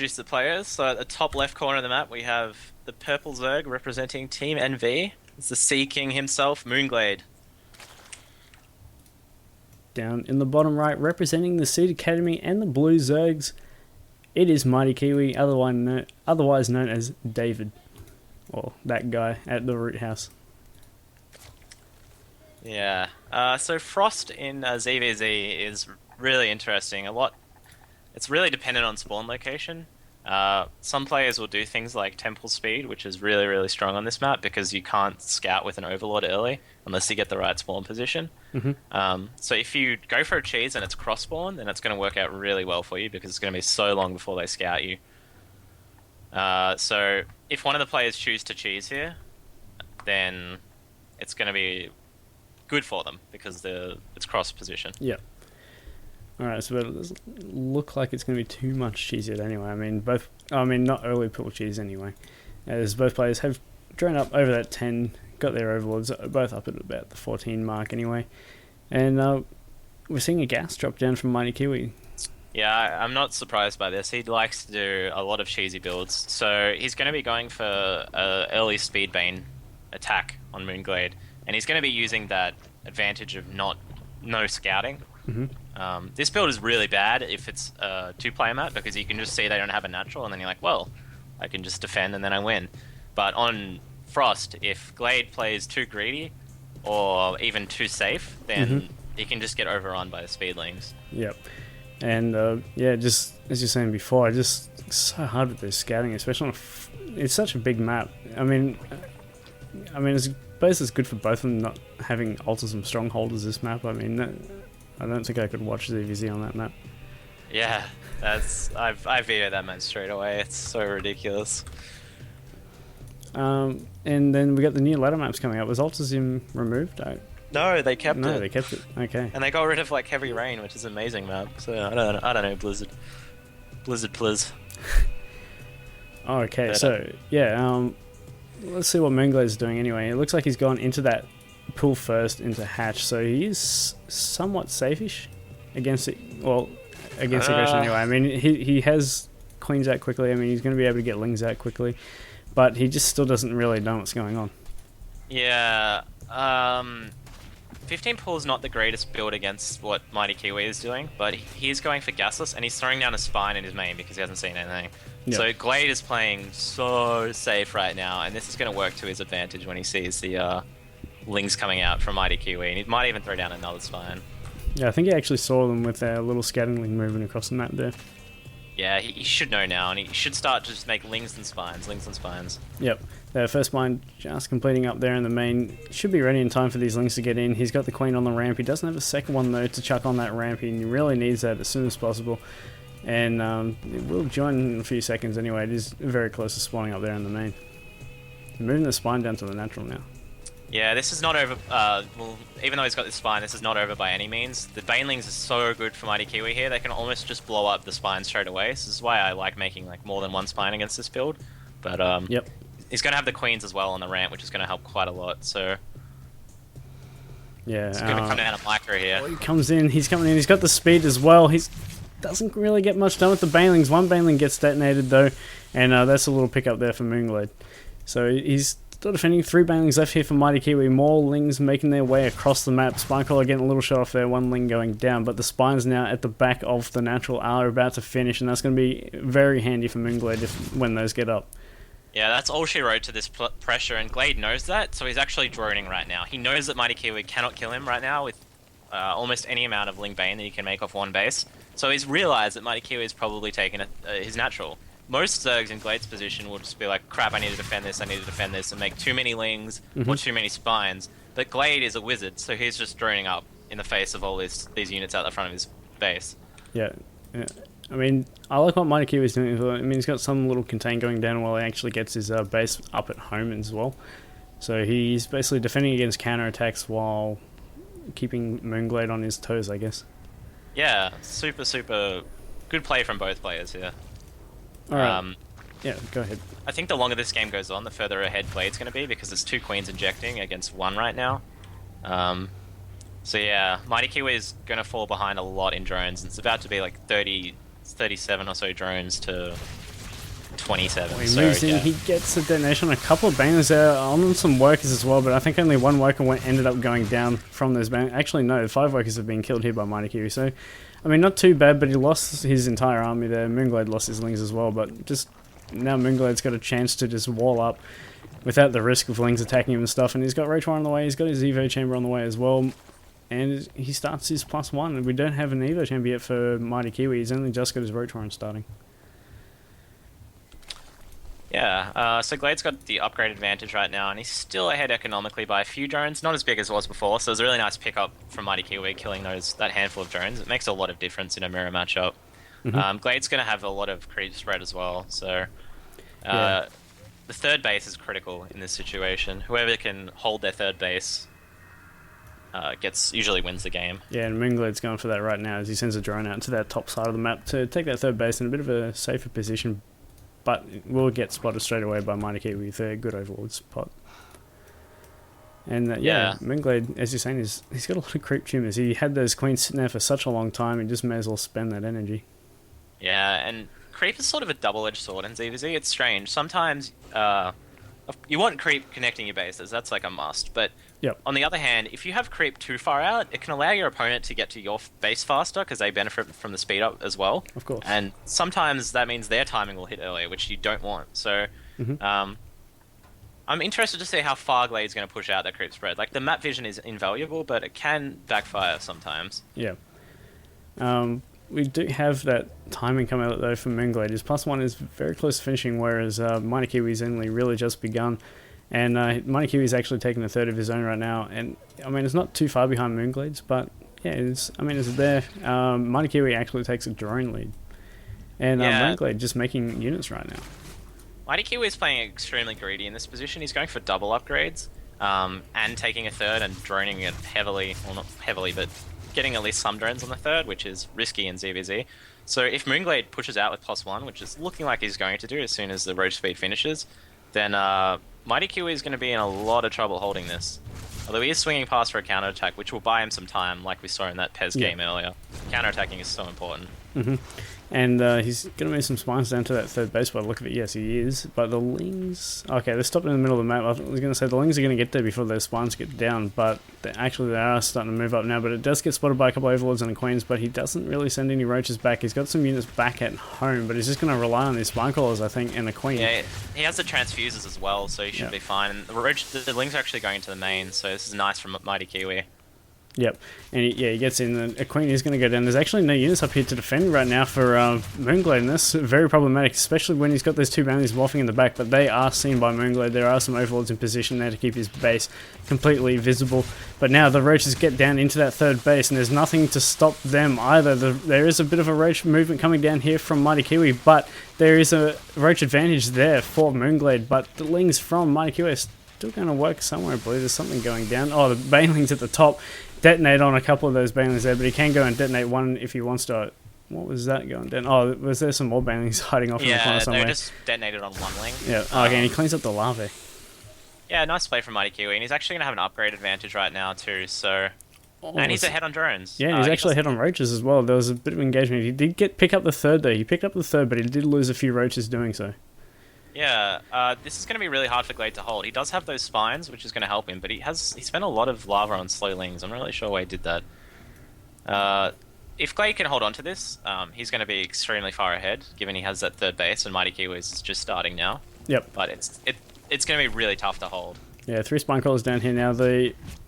introduce the players. So at the top left corner of the map, we have the purple Zerg representing Team NV. It's the Sea King himself, MOOnGLaDe. Down in the bottom right, representing the SEED Academy and the Blue Zergs, it is MightyKiwi, otherwise known as David. Or that guy at the root house. Yeah. So Frost in ZVZ is really interesting. It's really dependent on spawn location. Some players will do things like Temple Speed, which is really, really strong on this map because you can't scout with an Overlord early unless you get the right spawn position. So if you go for a cheese and it's cross spawn, then it's going to work out really well for you because it's going to be so long before they scout you. So if one of the players choose to cheese here, then it's going to be good for them because it's cross position. Yep. Alright, so it doesn't look like it's going to be too much cheese yet anyway. I mean, not early pull cheese anyway. As both players have drawn up over that 10, got their overlords both up at about the 14 mark anyway. And we're seeing a gas drop down from MightyKiwi. Yeah, I'm not surprised by this. He likes to do a lot of cheesy builds. So he's going to be going for an early speed bane attack on MOOnGLaDe. And he's going to be using that advantage of no scouting. This build is really bad if it's a two-player map because you can just see they don't have a natural and then you're like, well, I can just defend and then I win. But on Frost, if Glade plays too greedy or even too safe, then he can just get overrun by the speedlings. Yep. And yeah, just as you're saying before, it's so hard with this scouting, especially on it's such a big map. I mean, it's both as good for both of them not having altars and strongholders this map. I mean, I don't think I could watch ZVZ on that map. Yeah, I vetoed that man straight away. It's so ridiculous. And then we got the new ladder maps coming up. Was Altazim removed? No, they kept it. No, they kept it. Okay. And they got rid of like Heavy Rain, which is an amazing map. So I don't know, Blizzard, please. Oh, okay, so yeah, let's see what MOOnGLaDe's doing anyway. It looks like he's gone into that pool first into hatch, so he is somewhat safe-ish against it. Well, against aggression anyway. I mean, he has queens out quickly. I mean, he's going to be able to get lings out quickly, but he just still doesn't really know what's going on. Yeah. 15 pool is not the greatest build against what MightyKiwi is doing, but he's going for gasless and he's throwing down a spine in his main because he hasn't seen anything. Yep. So Glade is playing so safe right now, and this is going to work to his advantage when he sees the lings coming out from MightyKiwi, and he might even throw down another spine. Yeah, I think he actually saw them with their little scouting ling moving across the map there. Yeah, he should know now, and he should start to just make lings and spines. Yep. The first spine just completing up there in the main. Should be ready in time for these lings to get in. He's got the queen on the ramp. He doesn't have a second one, though, to chuck on that ramp. He really needs that as soon as possible. And it will join in a few seconds anyway. It is very close to spawning up there in the main. Moving the spine down to the natural now. Yeah, this is not over. Well, even though he's got this spine, this is not over by any means. The banelings are so good for MightyKiwi here. They can almost just blow up the spine straight away. This is why I like making like more than one spine against this build. But yep. He's going to have the queens as well on the ramp, which is going to help quite a lot. So yeah, it's going to come down to micro here. He comes in. He's coming in. He's got the speed as well. He doesn't really get much done with the banelings. One baneling gets detonated though, and that's a little pickup there for MOOnGLaDe. So he's still defending. 3 banelings left here for MightyKiwi. More lings making their way across the map. Spinecrawler getting a little shot off there. One ling going down, but the spines now at the back of the natural are about to finish, and that's going to be very handy for MOOnGLaDe when those get up. Yeah, that's all she wrote to this pressure, and Glade knows that, so he's actually droning right now. He knows that MightyKiwi cannot kill him right now with almost any amount of Ling Bane that he can make off one base. So he's realized that MightyKiwi is probably taking his natural. Most Zergs in Glade's position will just be like, crap, I need to defend this, and make too many Lings or too many Spines. But Glade is a wizard, so he's just droning up in the face of all these units out the front of his base. Yeah. I mean, I like what MightyKiwi is doing. I mean, he's got some little contain going down while he actually gets his base up at home as well. So he's basically defending against counterattacks while keeping MOOnGLaDe on his toes, I guess. Yeah, super good play from both players here. Alright. Yeah, go ahead. I think the longer this game goes on, the further ahead Glade's going to be, because there's 2 queens injecting against 1 right now. So yeah, MightyKiwi is going to fall behind a lot in drones. It's about to be like 37 or so drones to 27. He so, moves in, yeah. he gets a detonation on a couple of banglings there, on some workers as well, but I think only one worker ended up going down from those banglings. Actually, no, 5 workers have been killed here by MightyKiwi, so, I mean, not too bad, but he lost his entire army there. MoonGlade lost his lings as well, but just now MoonGlade's got a chance to just wall up without the risk of lings attacking him and stuff, and he's got Roach Warren on the way, he's got his Evo Chamber on the way as well, and he starts his +1, and we don't have an Evo Chamber yet for MightyKiwi, he's only just got his Roach Warren starting. Yeah, so Glade's got the upgrade advantage right now, and he's still ahead economically by a few drones, not as big as it was before, so it was a really nice pickup from MightyKiwi killing that handful of drones. It makes a lot of difference in a mirror matchup. Glade's going to have a lot of creep spread as well, so the third base is critical in this situation. Whoever can hold their third base usually wins the game. Yeah, and MoonGlade's going for that right now as he sends a drone out to that top side of the map to take that third base in a bit of a safer position, but will get spotted straight away by MightyKiwi with a good overlord spot. And MoonGlade, as you're saying, he's got a lot of creep tumors. He had those queens sitting there for such a long time, he just may as well spend that energy. Yeah, and creep is sort of a double-edged sword in ZVZ. It's strange. Sometimes you want creep connecting your bases. That's like a must. But on the other hand, if you have creep too far out, it can allow your opponent to get to your base faster because they benefit from the speed up as well. Of course. And sometimes that means their timing will hit earlier, which you don't want. So I'm interested to see how far Glade's going to push out that creep spread. Like, the map vision is invaluable, but it can backfire sometimes. Yeah. We do have that timing coming out though from MoonGlade. His +1 is very close to finishing, whereas MightyKiwi's only really just begun. And MightyKiwi's actually taking a third of his own right now. And I mean, it's not too far behind MoonGlade's, but yeah, it's there. MightyKiwi actually takes a drone lead. And MoonGlade just making units right now. MightyKiwi is playing extremely greedy in this position. He's going for double upgrades and taking a third and droning it heavily. Well, not heavily, but getting at least some drones on the third, which is risky in ZVZ. So if MoonGlade pushes out with +1, which is looking like he's going to do as soon as the roach speed finishes, then MightyKiwi is going to be in a lot of trouble holding this. Although he is swinging past for a counterattack, which will buy him some time, like we saw in that Pez game earlier. Counterattacking is so important. And he's going to move some spines down to that third base by the look of it. Yes, he is. But the lings... Okay, they're stopped in the middle of the map. I was going to say the lings are going to get there before those spines get down, but they are starting to move up now. But it does get spotted by a couple of overlords and a queens, but he doesn't really send any roaches back. He's got some units back at home, but he's just going to rely on these spine crawlers, I think, and a queen. Yeah, he has the transfuses as well, so he should be fine. And the lings are actually going to the main, so this is nice from MightyKiwi. Yep, and he gets in. A queen is going to go down. There's actually no units up here to defend right now for MoonGlade, and that's very problematic, especially when he's got those two bounties waffling in the back, but they are seen by MoonGlade. There are some overlords in position there to keep his base completely visible, but now the roaches get down into that third base, and there's nothing to stop them either. There is a bit of a roach movement coming down here from MightyKiwi, but there is a roach advantage there for MoonGlade, but the lings from MightyKiwi are still going to work somewhere, I believe. There's something going down. Oh, the banelings at the top detonate on a couple of those banelings there, but he can go and detonate one if he wants to. What was that going down? Oh, was there some more banelings hiding off in the corner somewhere? Yeah, they just detonated on one link. Yeah, okay, and he cleans up the larvae. Yeah, nice play from MightyKiwi, and he's actually going to have an upgrade advantage right now too, so... and he's ahead on drones. Yeah, and he's actually ahead on roaches as well. There was a bit of engagement. He did pick up the third though. He picked up the third, but he did lose a few roaches doing so. Yeah, this is going to be really hard for Glade to hold. He does have those spines, which is going to help him, but he spent a lot of lava on slow lings. I'm not really sure why he did that. If Glade can hold on to this, he's going to be extremely far ahead, given he has that third base, and MightyKiwi is just starting now. Yep. But it's going to be really tough to hold. Yeah, 3 spine crawlers down here now.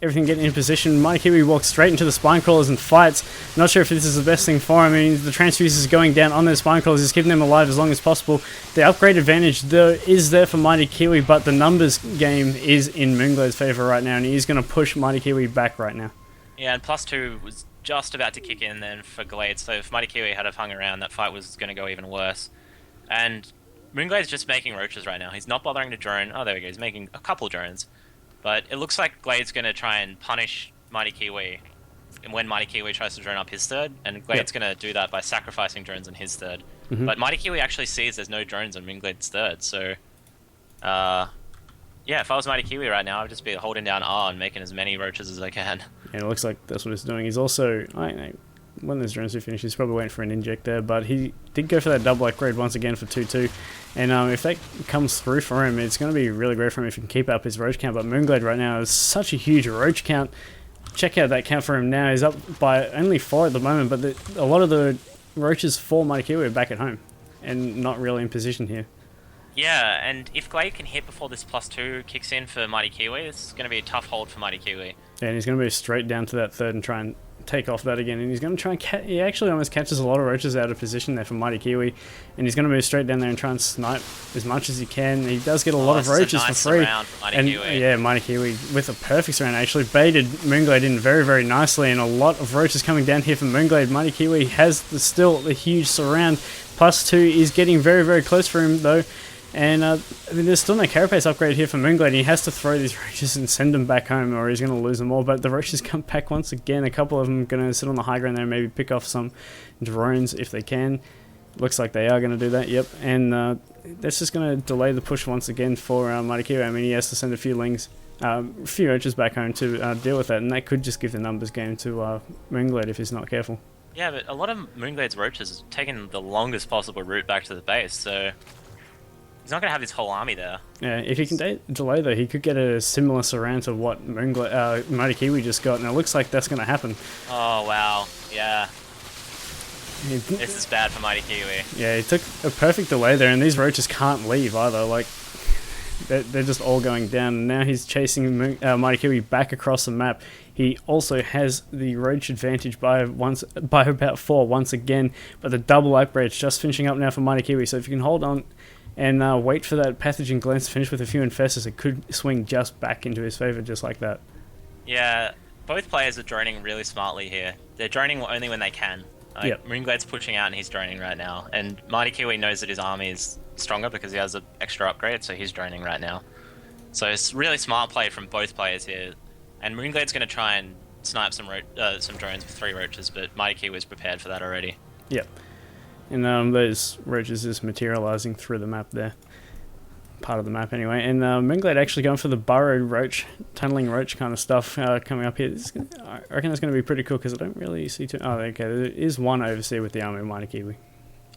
Everything getting in position. MightyKiwi walks straight into the spine crawlers and fights. Not sure if this is the best thing for him. I mean, the transfuse is going down on those spine crawlers. He's keeping them alive as long as possible. The upgrade advantage though is there for MightyKiwi, but the numbers game is in MoonGlade's favour right now, and he is going to push MightyKiwi back right now. Yeah, and +2 was just about to kick in then for Glade, so if MightyKiwi had have hung around, that fight was going to go even worse. And MoonGlade's just making roaches right now. He's not bothering to drone. Oh, there we go. He's making a couple drones. But it looks like Glade's going to try and punish MightyKiwi when MightyKiwi tries to drone up his third, and Glade's going to do that by sacrificing drones on his third. But MightyKiwi actually sees there's no drones on MoonGlade's third, so... yeah, if I was MightyKiwi right now, I'd just be holding down R and making as many roaches as I can. And it looks like that's what he's doing. He's also... when those drones do finish, he's probably waiting for an inject there, but he did go for that double upgrade once again for 2-2, and if that comes through for him, it's going to be really great for him if he can keep up his roach count. But MoonGlade right now is such a huge roach count. Check out that count for him now. He's up by only 4 at the moment, but a lot of the roaches for MightyKiwi are back at home and not really in position here. Yeah, and if Glade can hit before this +2 kicks in for MightyKiwi, it's going to be a tough hold for MightyKiwi. Yeah, and he's going to move straight down to that third and try and take off that again, and he's going to try and he actually almost catches a lot of roaches out of position there for MightyKiwi, and he's going to move straight down there and try and snipe as much as he can. He does get a lot of roaches for free, and yeah, MightyKiwi with a perfect surround actually baited MoonGlade in very, very nicely, and a lot of roaches coming down here from MoonGlade. MightyKiwi has still the huge surround. +2 is getting very, very close for him though. And I mean, there's still no carapace upgrade here for MoonGlade. He has to throw these roaches and send them back home, or he's going to lose them all. But the roaches come back once again. A couple of them are going to sit on the high ground there and maybe pick off some drones if they can. Looks like they are going to do that, yep. And that's just going to delay the push once again for MightyKiwi. I mean, he has to send a few roaches back home to deal with that, and that could just give the numbers game to MoonGlade if he's not careful. Yeah, but a lot of MoonGlade's roaches have taken the longest possible route back to the base, so he's not going to have his whole army there. Yeah, if he can delay though, he could get a similar surround to what MightyKiwi just got, and it looks like that's going to happen. Oh, wow. Yeah. This is bad for MightyKiwi. Yeah, he took a perfect delay there, and these roaches can't leave either. Like, they're just all going down, and now he's chasing MightyKiwi back across the map. He also has the roach advantage by about 4 once again, but the double upgrade's just finishing up now for MightyKiwi, so if you can hold on and wait for that pathogen glance to finish with a few infestors, it could swing just back into his favour just like that. Yeah, both players are droning really smartly here. They're droning only when they can. Like, MoonGlade's pushing out and he's droning right now, and MightyKiwi knows that his army is stronger because he has an extra upgrade, so he's droning right now. So it's really smart play from both players here, and MoonGlade's going to try and snipe some drones with 3 roaches, but MightyKiwi's prepared for that already. Yep. And those roaches just materialising through the map there. Part of the map anyway. And MoonGlade actually going for the burrow roach, tunneling roach kind of stuff coming up here. I reckon that's going to be pretty cool because I don't really see too... Oh, okay, there is one overseer with the army of MightyKiwi.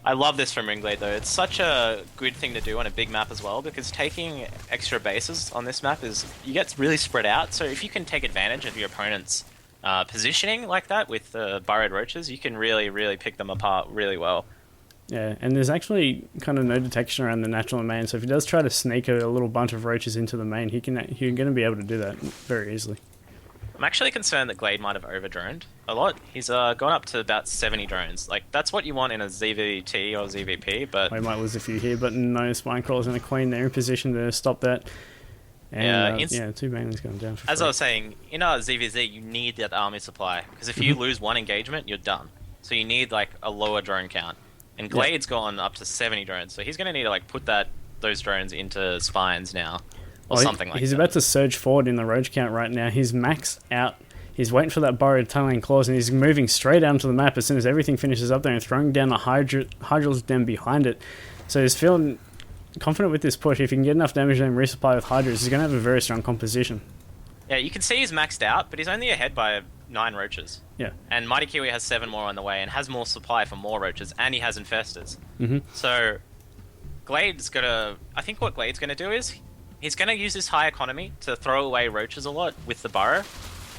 I love this from MoonGlade though. It's such a good thing to do on a big map as well, because taking extra bases on this map is... You get really spread out, so if you can take advantage of your opponent's positioning like that with the burrowed roaches, you can really, really pick them apart really well. Yeah, and there's actually kind of no detection around the natural main, so if he does try to sneak a little bunch of roaches into the main, he's going to be able to do that very easily. I'm actually concerned that Glade might have over-droned a lot. He's gone up to about 70 drones. Like, that's what you want in a ZVT or ZVP, but... We might lose a few here, but no spine crawlers and a queen. They're in position to stop that. And, yeah, 2 banelings going down for As free. I was saying, in a ZVZ, you need that army supply, because if you lose one engagement, you're done. So you need, like, a lower drone count. And Glade's gone up to 70 drones, so he's going to need to like put those drones into spines now, or something like that. He's about to surge forward in the roach count right now. He's maxed out. He's waiting for that burrowed tunneling claws, and he's moving straight out onto the map as soon as everything finishes up there and throwing down a Hydral's Den behind it. So he's feeling confident with this push. If he can get enough damage and resupply with Hydras, he's going to have a very strong composition. Yeah, you can see he's maxed out, but he's only ahead by 9 roaches. Yeah. And MightyKiwi has 7 more on the way and has more supply for more roaches, and he has infestors. So Glade's gonna... I think what Glade's gonna do is he's gonna use this high economy to throw away roaches a lot with the burrow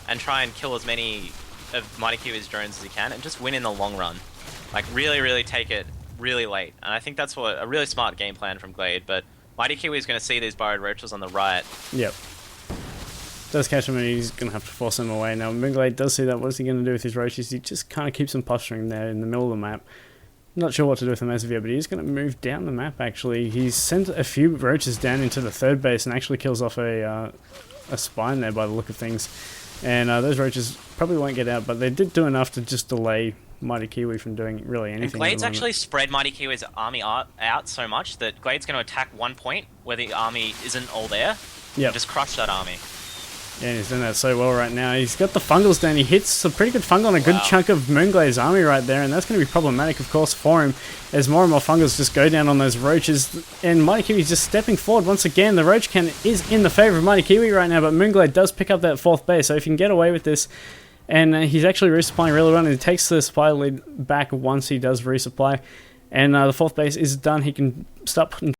and try and kill as many of MightyKiwi's drones as he can and just win in the long run. Like, really, really take it really late. And I think that's what a really smart game plan from Glade, but MightyKiwi is gonna see these burrowed roaches on the right. Yep. Does catch him and he's going to have to force him away. Now, MoonGlade does see that. What is he going to do with his roaches? He just kind of keeps them posturing there in the middle of the map. Not sure what to do with them as of yet, but he's going to move down the map, actually. He's sent a few roaches down into the third base and actually kills off a spine there by the look of things. And those roaches probably won't get out, but they did do enough to just delay MightyKiwi from doing really anything. And Glade's actually spread MightyKiwi's army out so much that Glade's going to attack one point where the army isn't all there. Yeah. Just crush that army. Yeah, he's doing that so well right now. He's got the fungals down. He hits a pretty good fungal on a good chunk of MoonGlade's army right there, and that's going to be problematic, of course, for him as more and more fungals just go down on those roaches. And MightyKiwi's just stepping forward once again. The roach can is in the favour of MightyKiwi right now, but MoonGlade does pick up that 4th base, so if you can get away with this, And he's actually resupplying really well, and he takes the supply lead back once he does resupply. And the 4th base is done. He can start putting